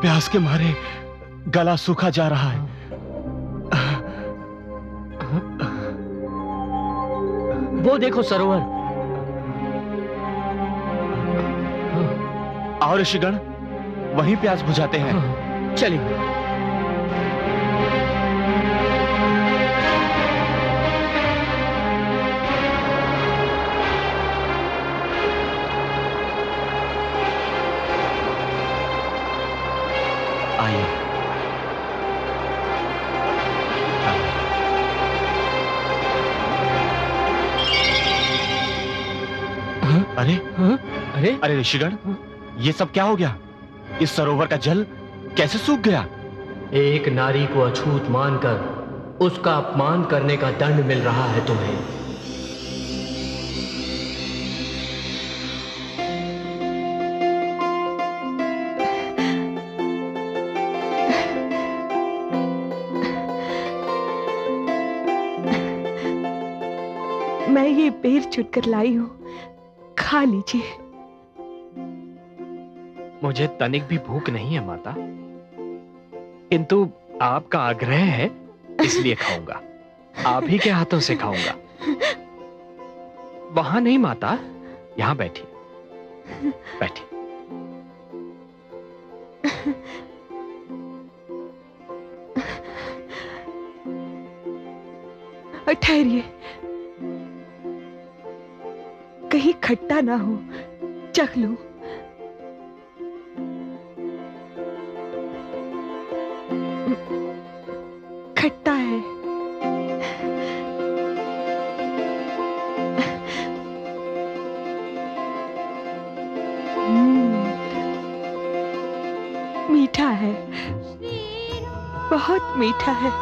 प्यास के मारे गला सूखा जा रहा है। वो देखो सरोवर। आओ ऋषिगण, वहीं प्यास बुझाते हैं। चलिए। आइए। अरे अरे अरे ऋषिगण, ये सब क्या हो गया? इस सरोवर का जल कैसे सूख गया? एक नारी को अछूत मानकर उसका अपमान करने का दंड मिल रहा है तुम्हें। मैं ये बेर चुनकर लाई हूं, खा लीजिए। मुझे तनिक भी भूख नहीं है माता, किंतु आपका आग्रह है इसलिए खाऊंगा। आप ही के हाथों से खाऊंगा। वहां नहीं माता, यहां बैठिए, बैठिए। ठहरिए, कहीं खट्टा ना हो, चख लो। खट्टा है। मीठा है, बहुत मीठा है।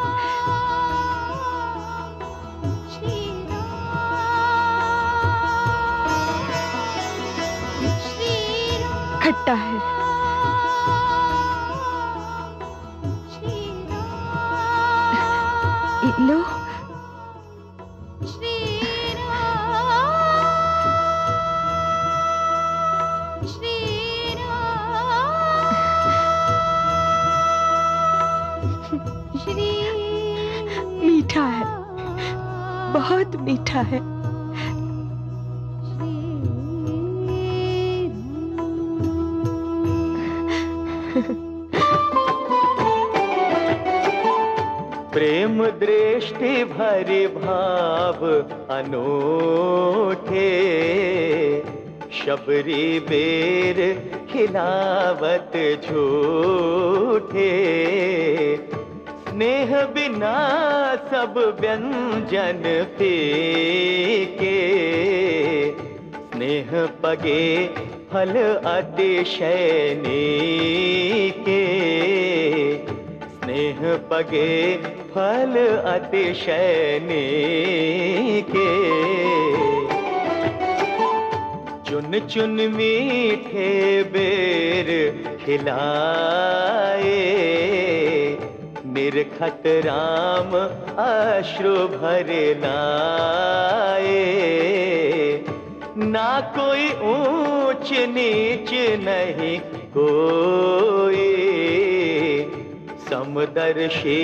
खट्टा है। लो। मीठा है, बहुत मीठा है। प्रेम दृष्टि भरि भाव अनूठे, शबरी बेर खिलावत झूठे। स्नेह बिना सब व्यंजन फीके, स्नेह पगे फल अतिशय नीके। स्नेह पगे फल अतिशय नीके। चुन चुन मीठे बेर खिलाए, निरखत राम अश्रु भर लाए। ना कोई ऊंच नीच नहीं कोई, समदर्शी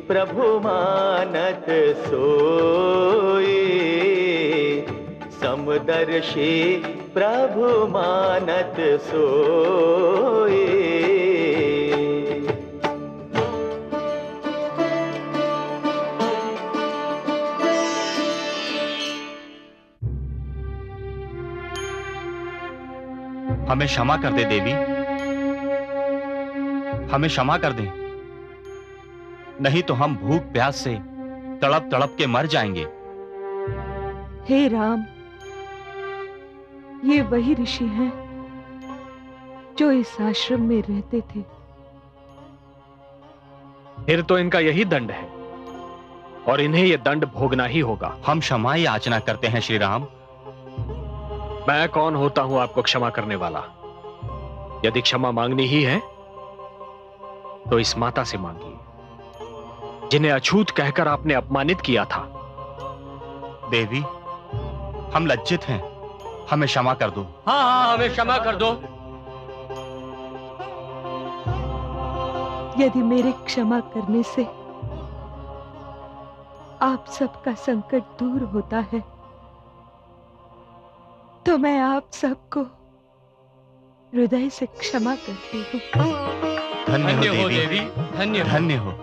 प्रभु मानत सोई। समदर्शी प्रभु मानत सोई। हमें क्षमा कर दे देवी, हमें क्षमा कर दे, नहीं तो हम भूख प्यास से तड़प तड़प के मर जाएंगे। हे राम, ये वही ऋषि हैं जो इस आश्रम में रहते थे। फिर तो इनका यही दंड है और इन्हें यह दंड भोगना ही होगा। हम क्षमा याचना करते हैं श्री राम। मैं कौन होता हूं आपको क्षमा करने वाला? यदि क्षमा मांगनी ही है तो इस माता से मांगिए, जिन्हें अछूत कहकर आपने अपमानित किया था। देवी, हम लज्जित हैं, हमें क्षमा कर दो। हाँ हाँ, हमें क्षमा कर दो। यदि मेरे क्षमा करने से आप सबका संकट दूर होता है तो मैं आप सबको हृदय से क्षमा करती हूँ। धन्य हो देवी, धन्य हो।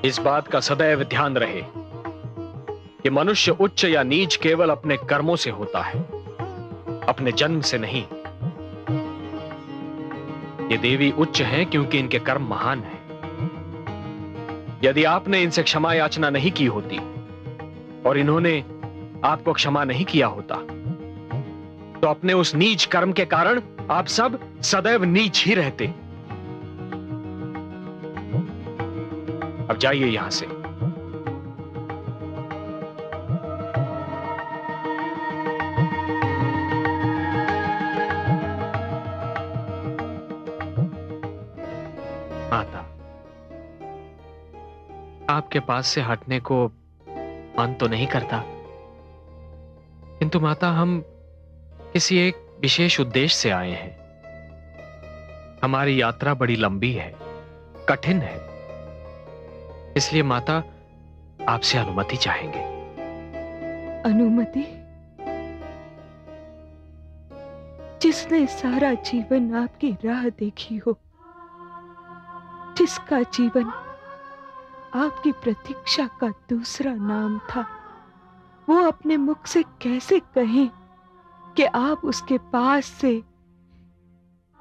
इस बात का सदैव ध्यान रहे कि मनुष्य उच्च या नीच केवल अपने कर्मों से होता है, अपने जन्म से नहीं। ये देवी उच्च हैं क्योंकि इनके कर्म महान हैं। यदि आपने इनसे क्षमा याचना नहीं की होती और इन्होंने आपको क्षमा नहीं किया होता तो अपने उस नीच कर्म के कारण आप सब सदैव नीच ही रहते। अब जाइए यहां से। माता, आपके पास से हटने को मन तो नहीं करता, किंतु माता हम किसी एक विशेष उद्देश्य से आए हैं। हमारी यात्रा बड़ी लंबी है, कठिन है, इसलिए माता आपसे अनुमति चाहेंगे। अनुमति? जिसने सारा जीवन आपकी राह देखी हो, जिसका जीवन आपकी प्रतीक्षा का दूसरा नाम था, वो अपने मुख से कैसे कहें कि आप उसके पास से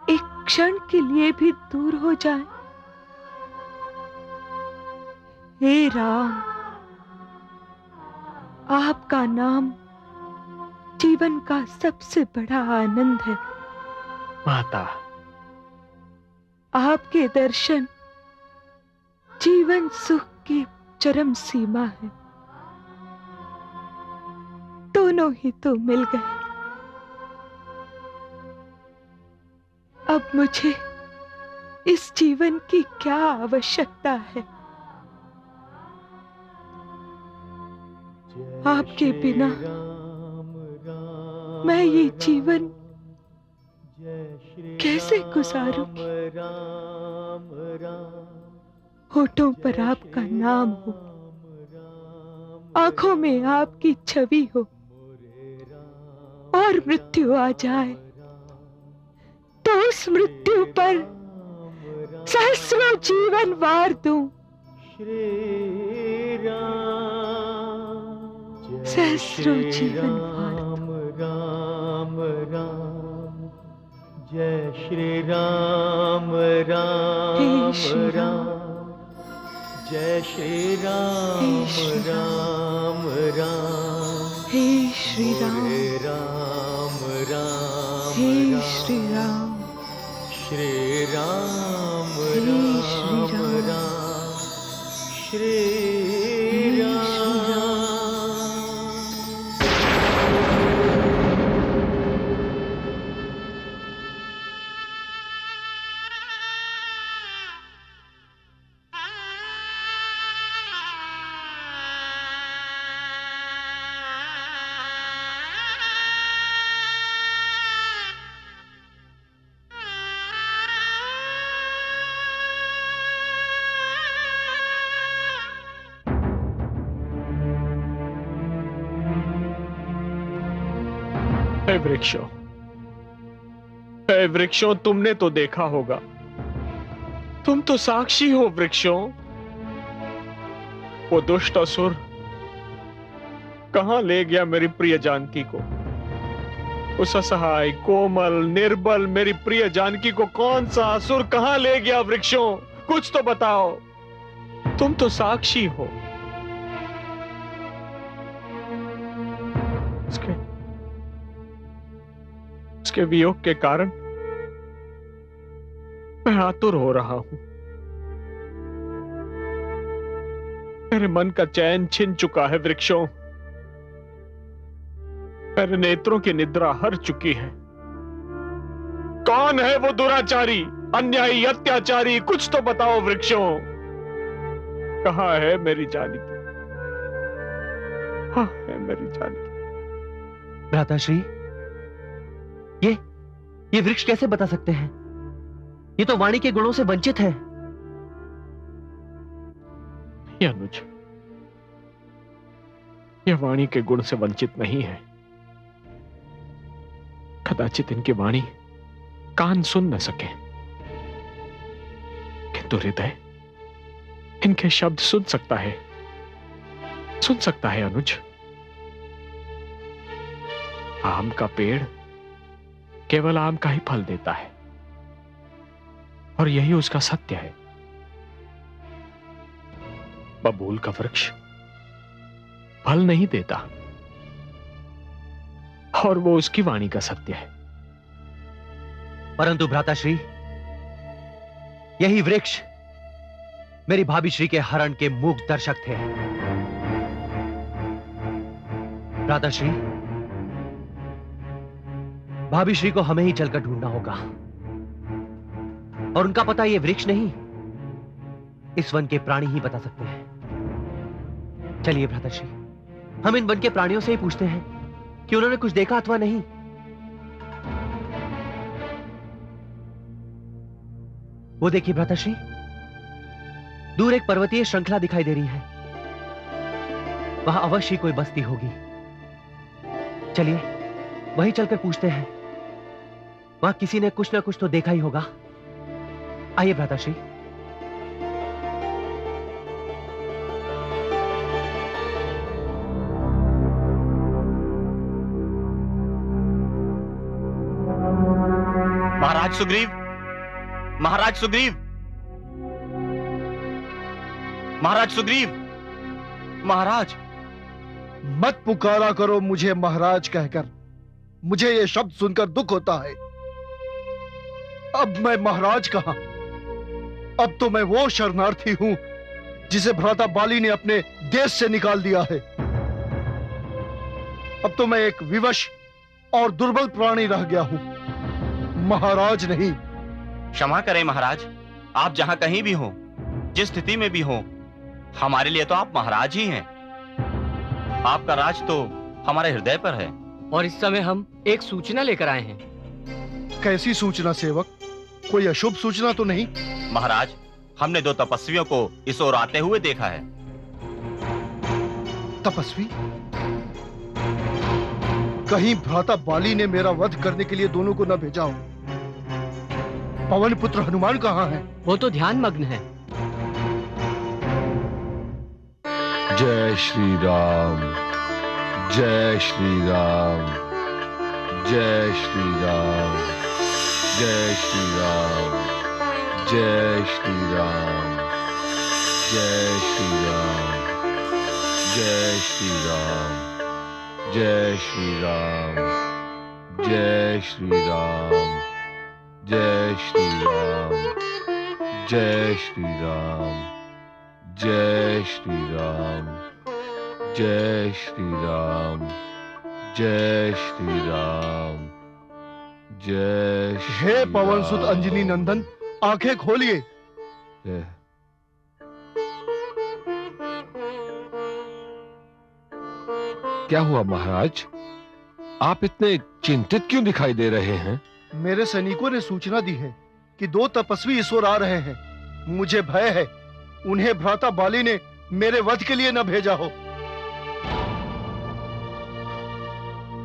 एक क्षण के लिए भी दूर हो जाएं? हे राम, आपका नाम जीवन का सबसे बड़ा आनंद है। माता, आपके दर्शन जीवन सुख की चरम सीमा है। दोनों ही तो मिल गए। अब मुझे इस जीवन की क्या आवश्यकता है? आपके बिना मैं ये जीवन कैसे गुजारूंगी? होठों पर आपका नाम हो, आंखों में आपकी छवि हो, और मृत्यु आ जाए तो उस मृत्यु पर सहस्रों जीवन वार दूं। सहस्रों जीवन वार दूं। राम राम, जय श्री राम राम हे श्री राम, राम, जय श्री राम श्री राम, राम राम, हे श्री राम, राम राम हे श्री राम, श्री राम हे श्री राम राम, राम, श्री हे राम। हे वृक्षों, हे वृक्षों, तुमने तो देखा होगा, तुम तो साक्षी हो वृक्षों। वो दुष्ट असुर कहां ले गया मेरी प्रिय जानकी को? उस असहाय, कोमल, निर्बल मेरी प्रिय जानकी को कौन सा असुर कहां ले गया वृक्षों? कुछ तो बताओ, तुम तो साक्षी हो। उसके वियोग के कारण मैं आतुर हो रहा हूं। मेरे मन का चैन छिन चुका है वृक्षों। मेरे नेत्रों की निद्रा हर चुकी है। कौन है वो दुराचारी, अन्यायी, अत्याचारी? कुछ तो बताओ वृक्षों। कहां है मेरी जानकी? कहां है मेरी जानकी? भ्राताश्री, ये वृक्ष कैसे बता सकते हैं? ये तो वाणी के गुणों से वंचित है। ये अनुज, ये वाणी के गुण से वंचित नहीं है। कदाचित इनकी वाणी कान सुन न सके, किंतु हृदय इनके शब्द सुन सकता है, सुन सकता है अनुज। आम का पेड़ केवल आम का ही फल देता है, और यही उसका सत्य है। बबूल का वृक्ष फल नहीं देता, और वो उसकी वाणी का सत्य है। परंतु भ्राताश्री, यही वृक्ष मेरी भाभी श्री के हरण के मूक दर्शक थे। भ्राताश्री, भाभी श्री को हमें ही चलकर ढूंढना होगा, और उनका पता ये वृक्ष नहीं, इस वन के प्राणी ही बता सकते हैं। चलिए भ्राताश्री, हम इन वन के प्राणियों से ही पूछते हैं कि उन्होंने कुछ देखा अथवा नहीं। वो देखिए भ्राताश्री, दूर एक पर्वतीय श्रृंखला दिखाई दे रही है। वहां अवश्य कोई बस्ती होगी। चलिए वहीं चलकर पूछते हैं। वहां किसी ने कुछ ना कुछ तो देखा ही होगा। आइए भ्राताश्री। महाराज सुग्रीव, महाराज सुग्रीव, महाराज सुग्रीव, महाराज। मत पुकारा करो मुझे महाराज कहकर। मुझे ये शब्द सुनकर दुख होता है। अब मैं महाराज कहां? अब तो मैं वो शरणार्थी हूं जिसे भ्राता बाली ने अपने देश से निकाल दिया है। अब तो मैं एक विवश और दुर्बल प्राणी रह गया हूं, महाराज नहीं। क्षमा करें महाराज, आप जहां कहीं भी हो, जिस स्थिति में भी हो, हमारे लिए तो आप महाराज ही हैं। आपका राज तो हमारे हृदय पर है। और इस समय हम एक सूचना लेकर आए हैं। कैसी सूचना सेवक? कोई अशुभ सूचना तो नहीं? महाराज, हमने 2 तपस्वियों को इस ओर आते हुए देखा है। तपस्वी? कहीं भ्राता बाली ने मेरा वध करने के लिए दोनों को न भेजा हो। पवन पुत्र हनुमान कहाँ है? वो तो ध्यान मग्न है। जय श्री राम, जय श्री राम, जय श्री राम, जय श्री राम, जय श्री राम, जय श्री राम, जय श्री राम, जय श्री राम, जय श्री राम, जय श्री राम, जय श्री राम, जय श्री राम, जय श्री राम, जय श्री राम, जय श्री हे पवन सुत राम। अंजनी नंदन, आंखें खोलिए। जय। क्या हुआ महाराज? आप इतने चिंतित क्यों दिखाई दे रहे हैं? मेरे सैनिकों ने सूचना दी है कि 2 तपस्वी इस ओर आ रहे हैं। मुझे भय है उन्हें भ्राता बाली ने मेरे वध के लिए न भेजा हो।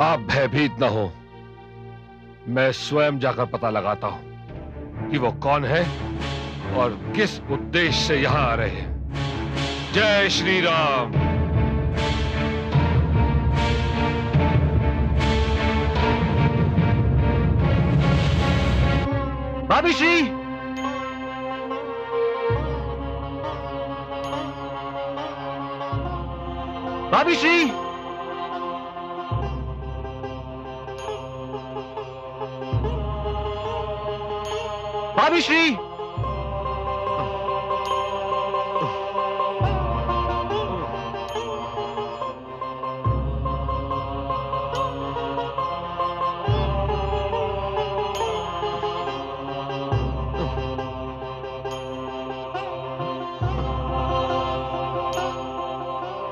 आप भयभीत न हो, मैं स्वयं जाकर पता लगाता हूं कि वो कौन है और किस उद्देश्य से यहां आ रहे हैं। जय श्री राम। भाभी श्री, भाभी श्री, भाभी श्री।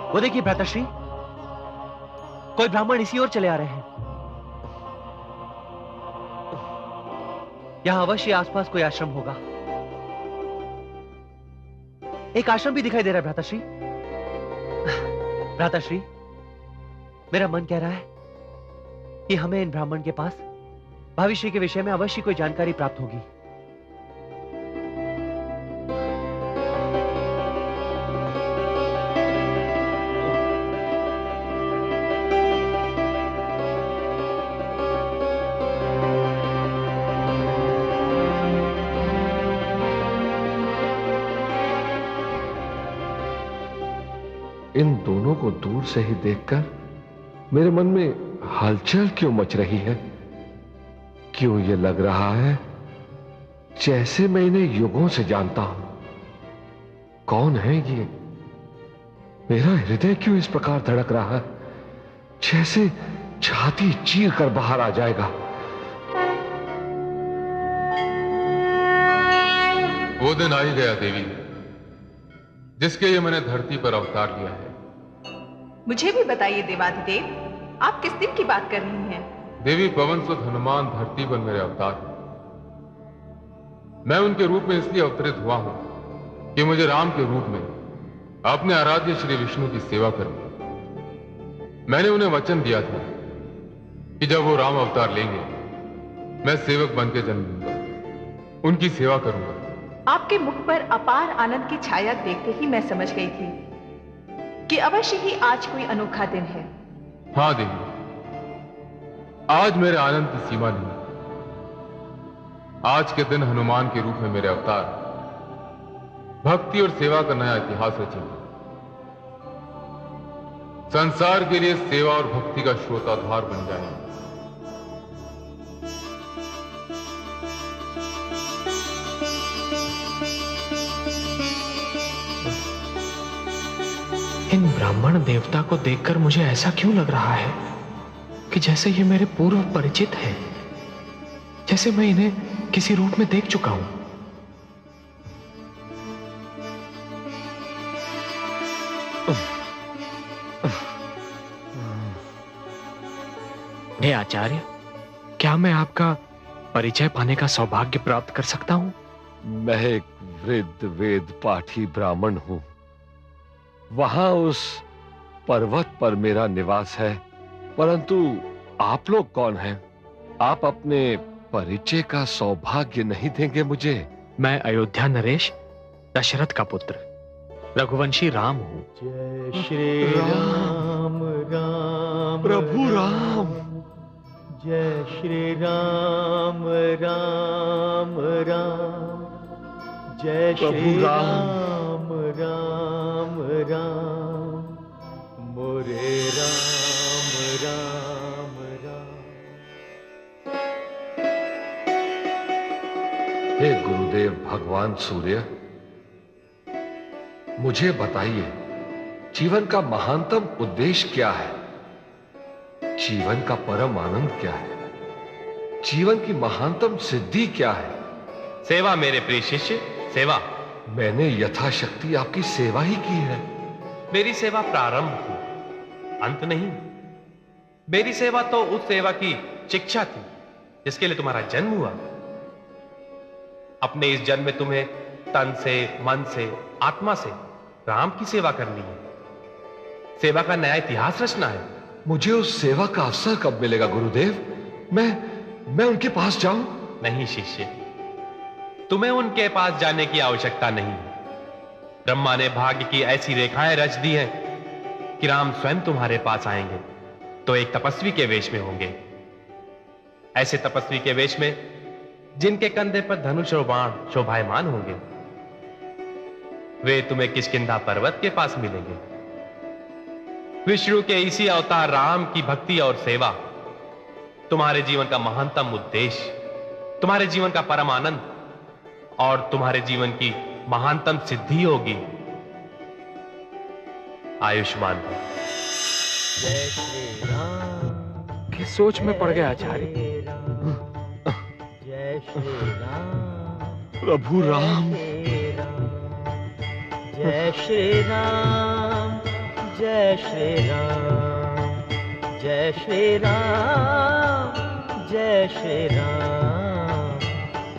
वो देखिए भ्राताश्री, कोई ब्राह्मण इसी ओर चले आ रहे हैं। यहां अवश्य आसपास कोई आश्रम होगा। एक आश्रम भी दिखाई दे रहा है भ्राताश्री। भ्राताश्री, मेरा मन कह रहा है कि हमें इन ब्राह्मण के पास भविष्य के विषय में अवश्य कोई जानकारी प्राप्त होगी। इन दोनों को दूर से ही देखकर मेरे मन में हलचल क्यों मच रही है? क्यों ये लग रहा है जैसे मैं इन्हें युगों से जानता हूं? कौन है ये? मेरा हृदय क्यों इस प्रकार धड़क रहा है जैसे छाती चीर कर बाहर आ जाएगा? वो दिन आ ही गया देवी, जिसके लिए मैंने धरती पर अवतार लिया है। मुझे भी बताइए देवाधिदेव, आप किस दिन की बात कर रही हैं? देवी, पवन सुत हनुमान धरती पर मेरे अवतार हैं। मैं उनके रूप में इसलिए अवतरित हुआ हूं कि मुझे राम के रूप में अपने आराध्य श्री विष्णु की सेवा करनी। मैंने उन्हें वचन दिया था कि जब वो राम अवतार लेंगे मैं सेवक बन के जन्म लूंगा, उनकी सेवा करूंगा। आपके मुख पर अपार आनंद की छाया देखते ही मैं समझ गई थी कि अवश्य ही आज कोई अनोखा दिन है। हाँ देवी, आज मेरे आनंद की सीमा नहीं। आज के दिन हनुमान के रूप में मेरे अवतार भक्ति और सेवा का नया इतिहास रचेंगे। संसार के लिए सेवा और भक्ति का स्रोताधार बन जाएंगे। इन ब्राह्मण देवता को देखकर मुझे ऐसा क्यों लग रहा है कि जैसे ये मेरे पूर्व परिचित हैं, जैसे मैं इन्हें किसी रूप में देख चुका हूं। हे आचार्य, क्या मैं आपका परिचय पाने का सौभाग्य प्राप्त कर सकता हूं? मैं एक वृद्ध वेद पाठी ब्राह्मण हूं। वहां उस पर्वत पर मेरा निवास है, परंतु आप लोग कौन हैं? आप अपने परिचय का सौभाग्य नहीं देंगे मुझे? मैं अयोध्या नरेश दशरथ का पुत्र रघुवंशी राम हूं। जय श्री राम राम प्रभु राम। जय श्री राम राम राम। जय श्री राम राम राम। मोरे राम राम राम। हे गुरुदेव भगवान सूर्य, मुझे बताइए जीवन का महानतम उद्देश्य क्या है? जीवन का परम आनंद क्या है? जीवन की महानतम सिद्धि क्या है? सेवा मेरे प्रिय शिष्य, सेवा। मैंने यथाशक्ति आपकी सेवा ही की है। मेरी सेवा प्रारंभ थी, अंत नहीं। मेरी सेवा तो उस सेवा की शिक्षा थी जिसके लिए तुम्हारा जन्म हुआ। अपने इस जन्म में तुम्हें तन से, मन से, आत्मा से राम की सेवा करनी है। सेवा का नया इतिहास रचना है। मुझे उस सेवा का अवसर कब मिलेगा गुरुदेव? मैं उनके पास जाऊं? नहीं शिष्य, तुम्हें उनके पास जाने की आवश्यकता नहीं। ब्रह्मा ने भाग्य की ऐसी रेखाएं रच दी हैं कि राम स्वयं तुम्हारे पास आएंगे तो एक तपस्वी के वेश में होंगे। ऐसे तपस्वी के वेश में जिनके कंधे पर धनुष और बाण शोभायमान होंगे। वे तुम्हें किष्किंधा पर्वत के पास मिलेंगे। विष्णु के इसी अवतार राम की भक्ति और सेवा तुम्हारे जीवन का महानतम उद्देश्य, तुम्हारे जीवन का परम आनंद और तुम्हारे जीवन की महानतम सिद्धि होगी। आयुष्मान हो। जय श्री राम। किस सोच में पड़ गया आचार्य? जय श्री राम। प्रभु राम। जय श्री राम। जय श्री राम। जय श्री राम। जय श्री राम।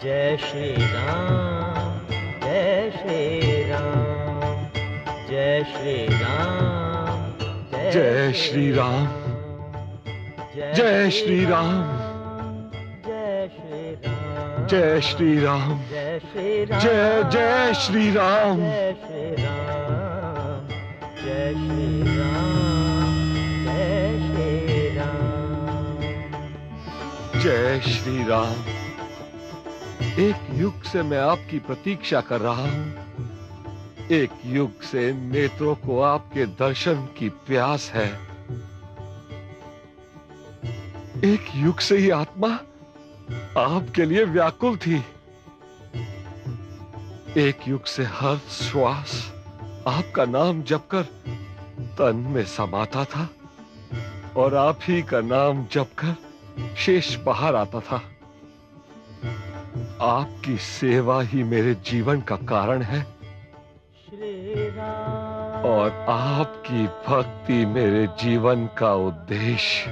जय श्री राम। जय श्री राम। श्री राम, जय श्री राम, जय श्री राम, जय श्री राम, जय श्री राम, जय श्री राम, जय जय श्री राम, जय श्री राम, जय श्री राम, जय श्री राम, जय श्री राम। एक युग से मैं आपकी प्रतीक्षा कर रहा हूं। एक युग से नेत्रों को आपके दर्शन की प्यास है। एक युग से ही आत्मा आपके लिए व्याकुल थी। एक युग से हर श्वास आपका नाम जपकर तन में समाता था और आप ही का नाम जपकर शेष बाहर आता था। आपकी सेवा ही मेरे जीवन का कारण है और आपकी भक्ति मेरे जीवन का उद्देश्य।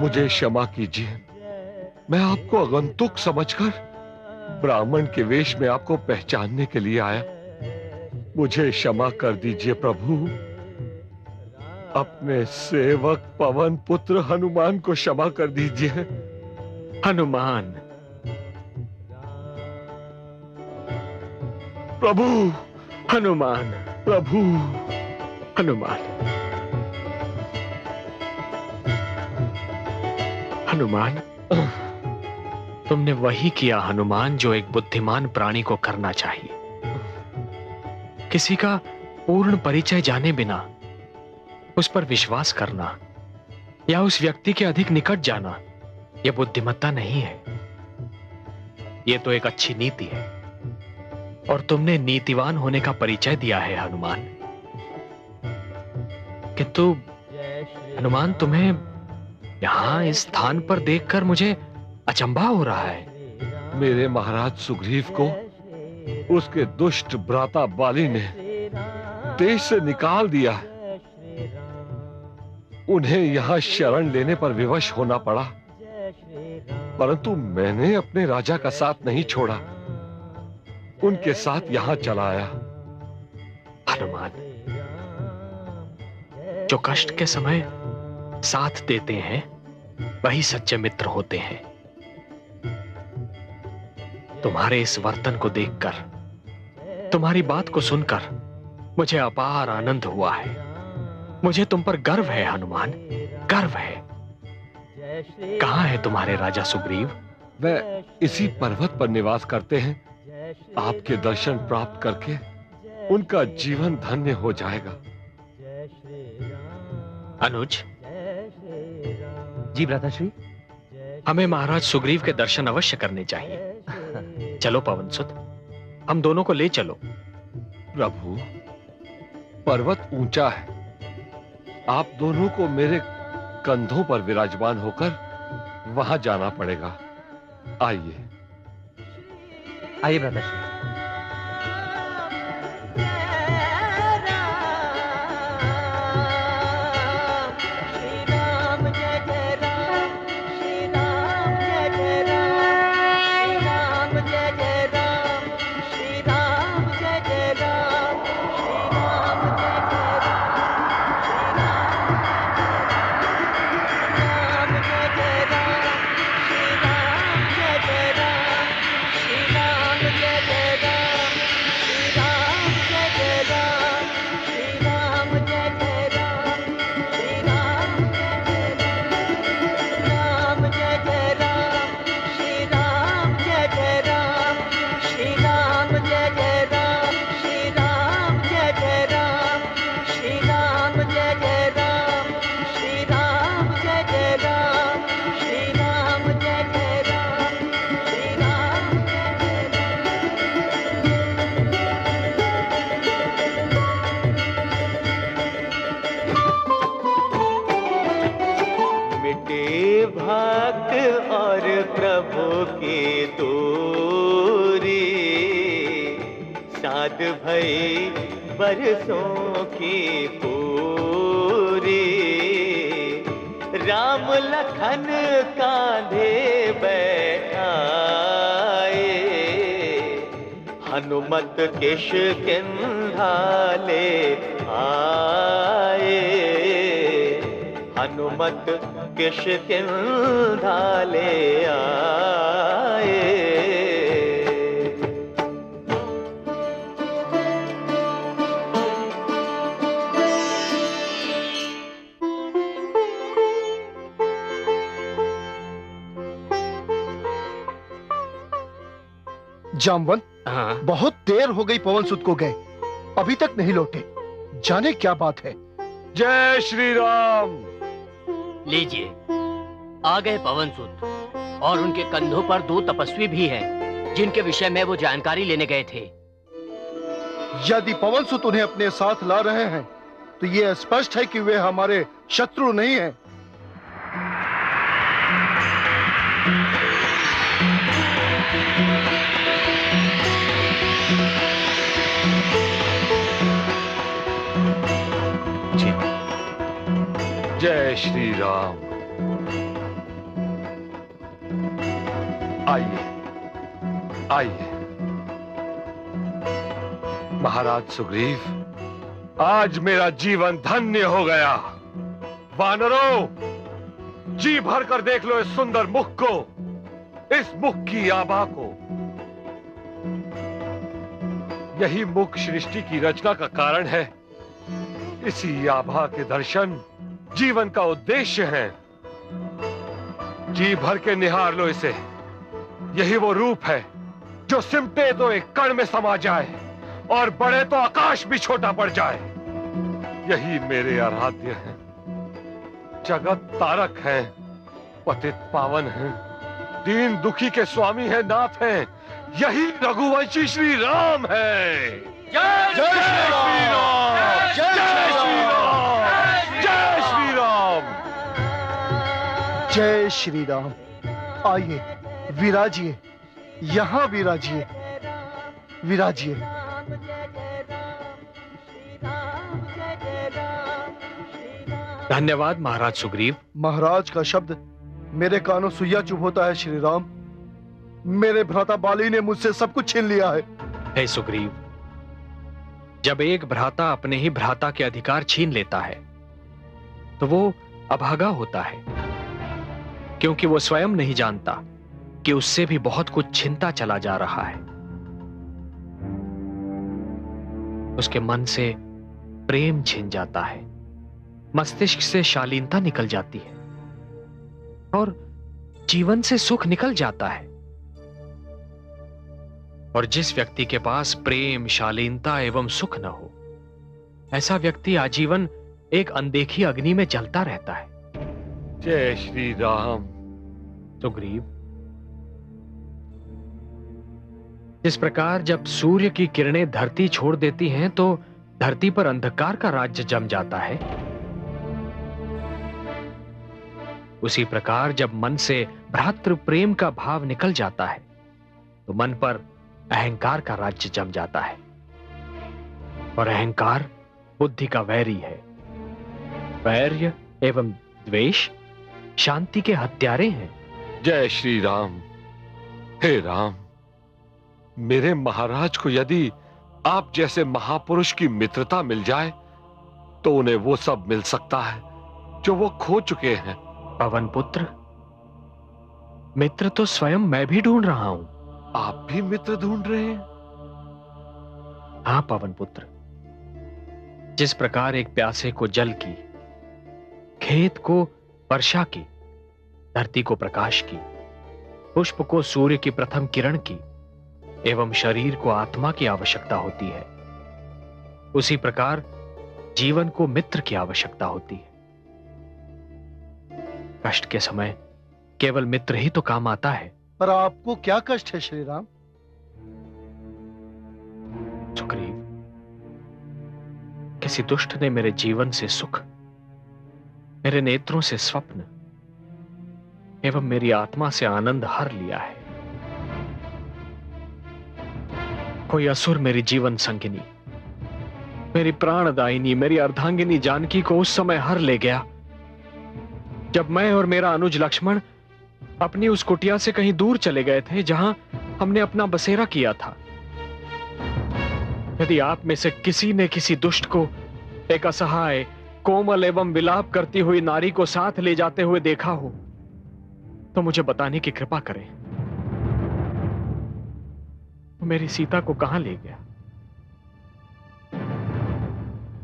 मुझे क्षमा कीजिए, मैं आपको आगंतुक समझकर ब्राह्मण के वेश में आपको पहचानने के लिए आया। मुझे क्षमा कर दीजिए प्रभु। अपने सेवक पवन पुत्र हनुमान को क्षमा कर दीजिए। हनुमान, प्रभु, हनुमान, प्रभु, हनुमान, हनुमान, तुमने वही किया हनुमान जो एक बुद्धिमान प्राणी को करना चाहिए। किसी का पूर्ण परिचय जाने बिना उस पर विश्वास करना या उस व्यक्ति के अधिक निकट जाना, यह बुद्धिमत्ता नहीं है। यह तो एक अच्छी नीति है और तुमने नीतिवान होने का परिचय दिया है हनुमान। किंतु हनुमान, तुम्हें यहां इस स्थान पर देखकर मुझे अचंभा हो रहा है। मेरे महाराज सुग्रीव को उसके दुष्ट भ्राता बाली ने देश से निकाल दिया है। उन्हें यहां शरण लेने पर विवश होना पड़ा, परंतु मैंने अपने राजा का साथ नहीं छोड़ा, उनके साथ यहां चला आया। हनुमान, जो कष्ट के समय साथ देते हैं वही सच्चे मित्र होते हैं। तुम्हारे इस वर्तन को देखकर, तुम्हारी बात को सुनकर मुझे अपार आनंद हुआ है। मुझे तुम पर गर्व है हनुमान, गर्व है। कहां है तुम्हारे राजा सुग्रीव? वह इसी पर्वत पर निवास करते हैं। आपके दर्शन प्राप्त करके उनका जीवन धन्य हो जाएगा। अनुज, जी भ्राताश्री। हमें महाराज सुग्रीव के दर्शन अवश्य करने चाहिए। चलो पवनसुत, हम दोनों को ले चलो। प्रभु, पर्वत ऊंचा है, आप दोनों को मेरे कंधों पर विराजमान होकर वहां जाना पड़ेगा। आइए आइए भ्राताश्री। भक्त और प्रभु की दूरी, साध भई बरसों की पूरी। राम लखन कांधे बैठाए, हनुमत किष्किंधा ले आए, हनुमत किष्किंधा ले आए। जामवंत, हाँ। बहुत देर हो गई पवन सुत को गए, अभी तक नहीं लौटे। जाने क्या बात है। जय श्री राम। लीजिए, आ गए पवन सुत, और उनके कंधों पर 2 तपस्वी भी हैं, जिनके विषय में वो जानकारी लेने गए थे। यदि पवन सुत उन्हें अपने साथ ला रहे हैं तो ये स्पष्ट है कि वे हमारे शत्रु नहीं हैं। जय श्री राम। आइए आइए। महाराज सुग्रीव, आज मेरा जीवन धन्य हो गया। वानरों, जी भर कर देख लो इस सुंदर मुख को, इस मुख की आभा को। यही मुख सृष्टि की रचना का कारण है। इसी आभा के दर्शन जीवन का उद्देश्य है। जी भर के निहार लो इसे। यही वो रूप है जो सिमटे तो एक कण में समा जाए और बड़े तो आकाश भी छोटा पड़ जाए। यही मेरे आराध्य हैं, जगत तारक हैं, पतित पावन हैं, दीन दुखी के स्वामी हैं, नाथ हैं। यही रघुवंशी श्री राम है। जय श्री राम। जय श्री राम। जय श्री राम। जय श्री राम। आइए, विराजिए, यहां विराजिए, विराजिए। धन्यवाद महाराज सुग्रीव। महाराज का शब्द मेरे कानों सुइया चुभ होता है। श्री राम, मेरे भ्राता बाली ने मुझसे सब कुछ छीन लिया है। हे सुग्रीव, जब एक भ्राता अपने ही भ्राता के अधिकार छीन लेता है तो वो अभागा होता है, क्योंकि वो स्वयं नहीं जानता कि उससे भी बहुत कुछ छिनता चला जा रहा है। उसके मन से प्रेम छिन जाता है, मस्तिष्क से शालीनता निकल जाती है और जीवन से सुख निकल जाता है। और जिस व्यक्ति के पास प्रेम, शालीनता एवं सुख न हो, ऐसा व्यक्ति आजीवन एक अनदेखी अग्नि में जलता रहता है। जय श्री राम। सुग्रीव, जिस प्रकार जब सूर्य की किरणें धरती छोड़ देती हैं तो धरती पर अंधकार का राज्य जम जाता है, उसी प्रकार जब मन से भ्रातृ प्रेम का भाव निकल जाता है तो मन पर अहंकार का राज्य जम जाता है। और अहंकार बुद्धि का वैरी है। वैर्य एवं द्वेष शांति के हत्यारे हैं। जय श्री राम। हे राम, मेरे महाराज को यदि आप जैसे महापुरुष की मित्रता मिल जाए तो उन्हें वो सब मिल सकता है जो वो खो चुके हैं। पवन पुत्र, मित्र तो स्वयं मैं भी ढूंढ रहा हूं। आप भी मित्र ढूंढ रहे हैं? हाँ पवन पुत्र, जिस प्रकार एक प्यासे को जल की, खेत को वर्षा की, धरती को प्रकाश की, पुष्प को सूर्य की प्रथम किरण की एवं शरीर को आत्मा की आवश्यकता होती है, उसी प्रकार जीवन को मित्र की आवश्यकता होती है। कष्ट के समय केवल मित्र ही तो काम आता है। पर आपको क्या कष्ट है श्री राम? सुग्रीव, किसी दुष्ट ने मेरे जीवन से सुख, मेरे नेत्रों से स्वप्न एवं मेरी आत्मा से आनंद हर लिया है। कोई असुर मेरी जीवन संगिनी, मेरी प्राणदायिनी, मेरी अर्धांगिनी जानकी को उस समय हर ले गया जब मैं और मेरा अनुज लक्ष्मण अपनी उस कुटिया से कहीं दूर चले गए थे जहां हमने अपना बसेरा किया था। यदि आप में से किसी ने किसी दुष्ट को एक असहाय, कोमल एवं विलाप करती हुई नारी को साथ ले जाते हुए देखा हो तो मुझे बताने की कृपा करें। वो मेरी सीता को कहां ले गया?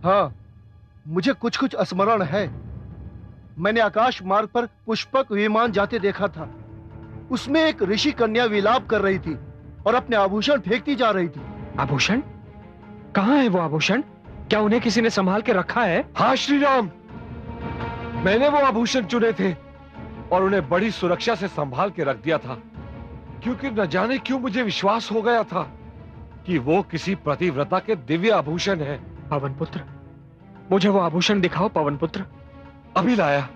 हाँ, मुझे कुछ कुछ स्मरण है। मैंने आकाश मार्ग पर पुष्पक विमान जाते देखा था। उसमें एक ऋषि कन्या विलाप कर रही थी और अपने आभूषण फेंकती जा रही थी। आभूषण? कहां है वो आभूषण? क्या उन्हें किसी ने संभाल के रखा है? हाँ श्री राम, मैंने वो आभूषण चुने थे और उन्हें बड़ी सुरक्षा से संभाल के रख दिया था, क्योंकि न जाने क्यों मुझे विश्वास हो गया था कि वो किसी पतिव्रता के दिव्य आभूषण है। पवन पुत्र, मुझे वो आभूषण दिखाओ पवन पुत्र। अभी लाया।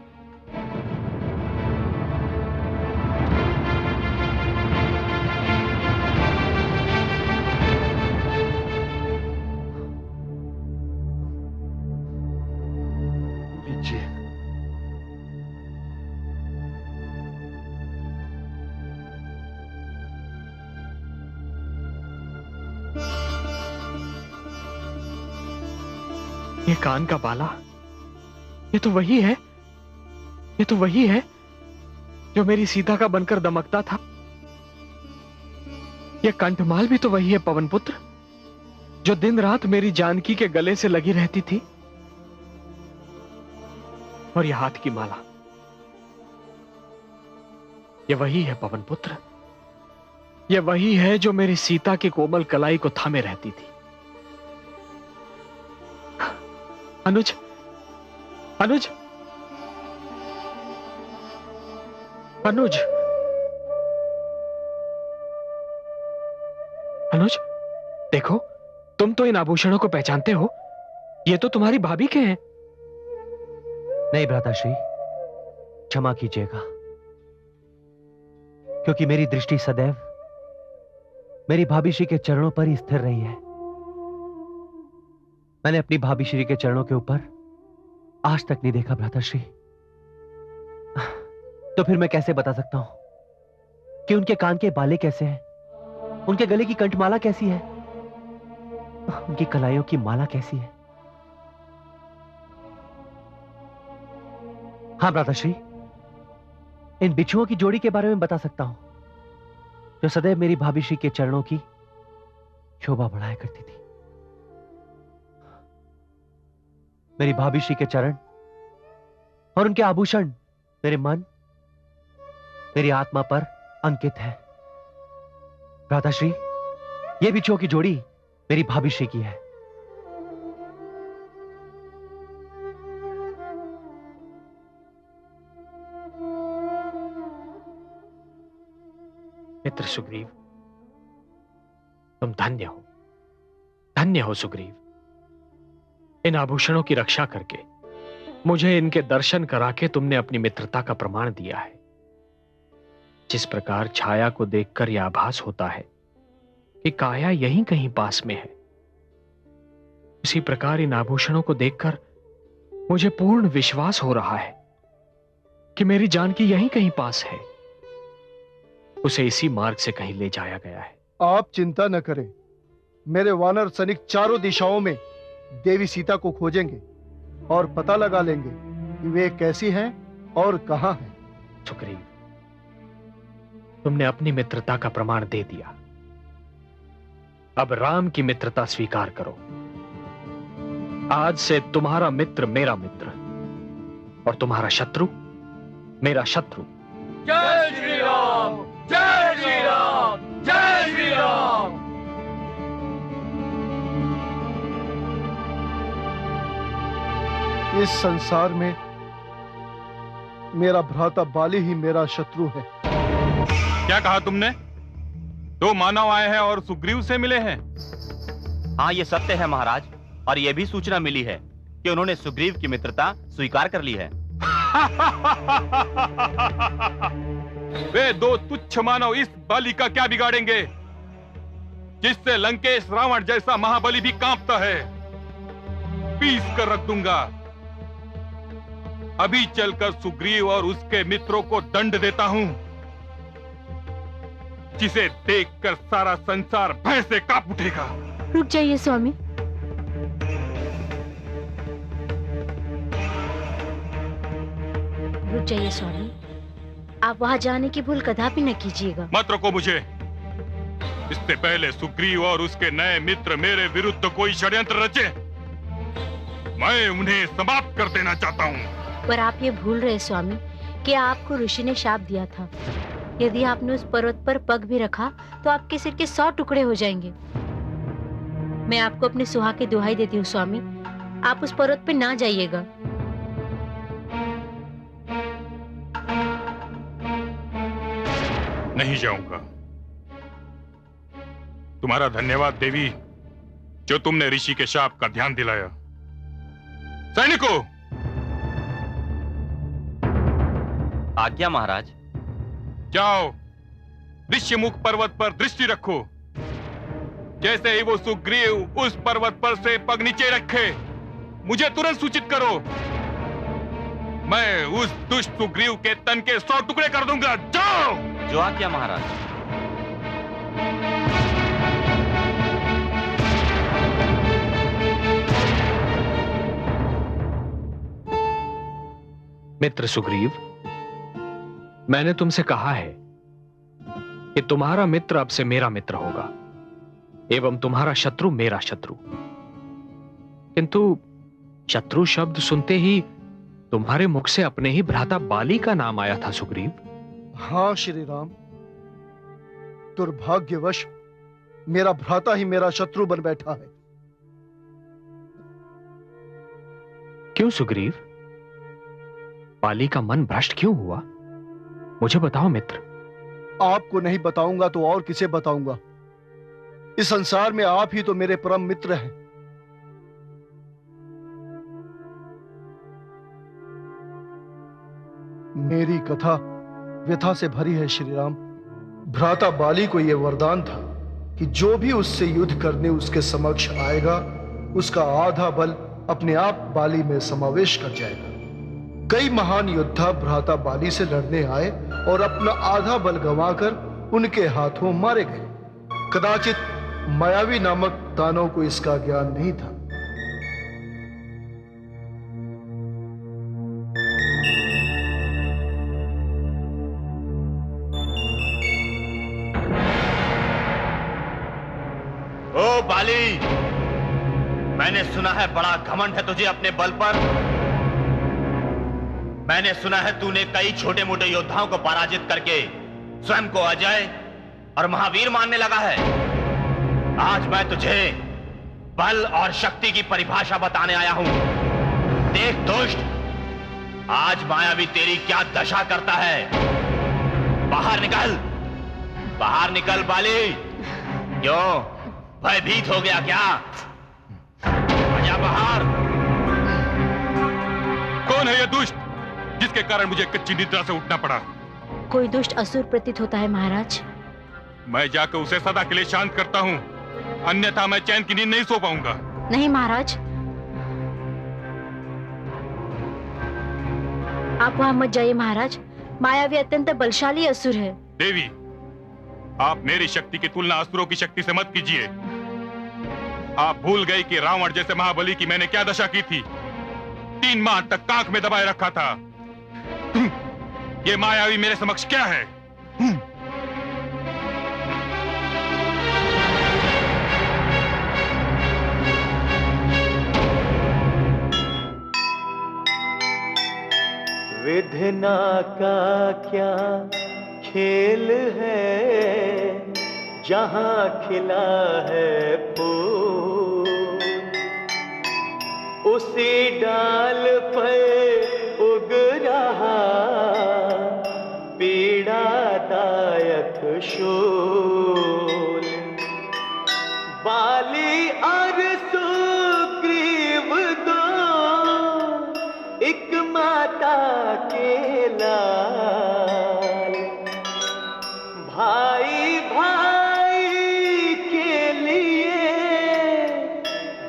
लीजिए। ये कान का बाला, ये तो वही है, ये तो वही है जो मेरी सीता का बनकर दमकता था। ये कंठमाल भी तो वही है पवन पुत्र, जो दिन रात मेरी जानकी के गले से लगी रहती थी। और ये हाथ की माला, ये वही है पवन पुत्र, ये वही है जो मेरी सीता की कोमल कलाई को थामे रहती थी। अनुज, अनुज, अनुज, अनुज, देखो, तुम तो इन आभूषणों को पहचानते हो। ये तो तुम्हारी भाभी के हैं। नहीं भ्राताश्री, क्षमा कीजिएगा, क्योंकि मेरी दृष्टि सदैव मेरी भाभी श्री के चरणों पर ही स्थिर रही है। मैंने अपनी भाभी श्री के चरणों के ऊपर आज तक नहीं देखा भ्राताश्री। तो फिर मैं कैसे बता सकता हूं कि उनके कान के बाले कैसे हैं, उनके गले की कंठमाला कैसी है, उनकी कलाइयों की माला कैसी है। हां भ्राताश्री, इन बिच्छुओं की जोड़ी के बारे में बता सकता हूं, जो सदैव मेरी भाभी श्री के चरणों की शोभा बढ़ाया करती थी। मेरी भाभी श्री के चरण और उनके आभूषण मेरे मन, मेरी आत्मा पर अंकित है। भ्राताश्री, ये बिच्छुओं की जोड़ी मेरी भाभी श्री की है। मित्र सुग्रीव, तुम धन्य हो, धन्य हो सुग्रीव। इन आभूषणों की रक्षा करके मुझे इनके दर्शन करा के तुमने अपनी मित्रता का प्रमाण दिया है। जिस प्रकार छाया को देखकर यह आभास होता है कि काया यहीं कहीं पास में है, उसी प्रकार इन आभूषणों को देखकर मुझे पूर्ण विश्वास हो रहा है कि मेरी जानकी यहीं कहीं पास है। उसे इसी मार्ग से कहीं ले जाया गया है। आप चिंता न करें, मेरे वानर सैनिक चारों दिशाओं में देवी सीता को खोजेंगे और पता लगा लेंगे कि वे कैसी हैं और कहां हैं। सुग्रीव, तुमने अपनी मित्रता का प्रमाण दे दिया। अब राम की मित्रता स्वीकार करो। आज से तुम्हारा मित्र मेरा मित्र और तुम्हारा शत्रु मेरा शत्रु। जय श्री राम, जय श्री राम, जय श्री राम। इस संसार में मेरा भ्राता बाली ही मेरा शत्रु है। क्या कहा तुमने? दो मानव आए हैं और सुग्रीव से मिले हैं? हाँ, ये सत्य है महाराज, और यह भी सूचना मिली है कि उन्होंने सुग्रीव की मित्रता स्वीकार कर ली है। वे दो तुच्छ मानव इस बलि का क्या बिगाड़ेंगे, जिससे लंकेश रावण जैसा महाबली भी कांपता है? पीस कर रख दूंगा। अभी चलकर सुग्रीव और उसके मित्रों को दंड देता हूं, जिसे देखकर सारा संसार भय से कांप उठेगा। रुक जाइए स्वामी। रुक जाइए स्वामी, आप वहां जाने की भूल कदापि न कीजिएगा। मत रोको मुझे। इससे पहले सुग्रीव और उसके नए मित्र मेरे विरुद्ध कोई षड्यंत्र रचे, मैं उन्हें समाप्त कर देना चाहता हूँ। पर आप ये भूल रहे स्वामी कि आपको ऋषि ने शाप दिया था, यदि आपने उस पर्वत पर पग भी रखा तो आपके सिर के 100 टुकड़े हो जाएंगे। मैं आपको अपने सुहाग की दुहाई देती हूँ स्वामी, आप उस पर्वत पे ना जाइएगा। नहीं जाऊंगा। तुम्हारा धन्यवाद देवी, जो तुमने ऋषि के शाप का ध्यान दिलाया। सैनिकों, आज्ञा महाराज। जाओ, ऋष्यमुख पर्वत पर दृष्टि रखो। जैसे ही वो सुग्रीव उस पर्वत पर से पग नीचे रखे, मुझे तुरंत सूचित करो। मैं उस दुष्ट सुग्रीव के तन के 100 टुकड़े कर दूंगा। जाओ। जो आज्ञा महाराज। मित्र सुग्रीव, मैंने तुमसे कहा है कि तुम्हारा मित्र अब से मेरा मित्र होगा एवं तुम्हारा शत्रु मेरा शत्रु। किंतु शत्रु शब्द सुनते ही तुम्हारे मुख से अपने ही भ्राता बाली का नाम आया था सुग्रीव। हाँ श्री राम, दुर्भाग्यवश मेरा भ्राता ही मेरा शत्रु बन बैठा है। क्यों सुग्रीव? बाली का मन भ्रष्ट क्यों हुआ? मुझे बताओ मित्र। आपको नहीं बताऊंगा तो और किसे बताऊंगा? इस संसार में आप ही तो मेरे परम मित्र हैं। मेरी कथा व्यथा से भरी है श्री राम। भ्राता बाली को यह वरदान था कि जो भी उससे युद्ध करने उसके समक्ष आएगा, उसका आधा बल अपने आप बाली में समावेश कर जाएगा। कई महान योद्धा भ्राता बाली से लड़ने आए और अपना आधा बल गंवाकर उनके हाथों मारे गए। कदाचित मायावी नामक दानव को इसका ज्ञान नहीं था। ओ बाली, मैंने सुना है बड़ा घमंड है तुझे अपने बल पर। मैंने सुना है तूने कई छोटे मोटे योद्धाओं को पराजित करके स्वयं को अजय और महावीर मानने लगा है। आज मैं तुझे बल और शक्ति की परिभाषा बताने आया हूं। देख दुष्ट, आज मायावी तेरी क्या दशा करता है। बाहर निकल, बाहर निकल बाली। क्यों, भयभीत हो गया क्या? आजा बाहर। कौन है यह दुष्ट जिसके कारण मुझे कच्ची निद्रा से उठना पड़ा? कोई दुष्ट असुर प्रतीत होता है महाराज। मैं जाकर उसे सदा के लिए शांत करता हूं, अन्यथा मैं चैन की नींद नहीं सो पाऊंगा। नहीं महाराज, आप वहां मत जाइए महाराज। मायावी अत्यंत बलशाली असुर है। देवी, आप मेरी शक्ति की तुलना असुरों की शक्ति से मत कीजिए। आप भूल गई कि रावण जैसे महाबली की मैंने क्या दशा की थी। 3 माह तक कांख में दबाए रखा था। ये मायावी मेरे समक्ष क्या है? विधना का क्या खेल है, जहां खिला है फूल, उसी डाल पर उग रहा पीड़ादायक शूल। बाली और सुग्रीव दो एक माता के लाल, भाई भाई के लिए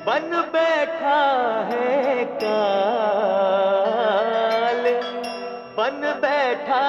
बन बैठा है काल, बन बैठा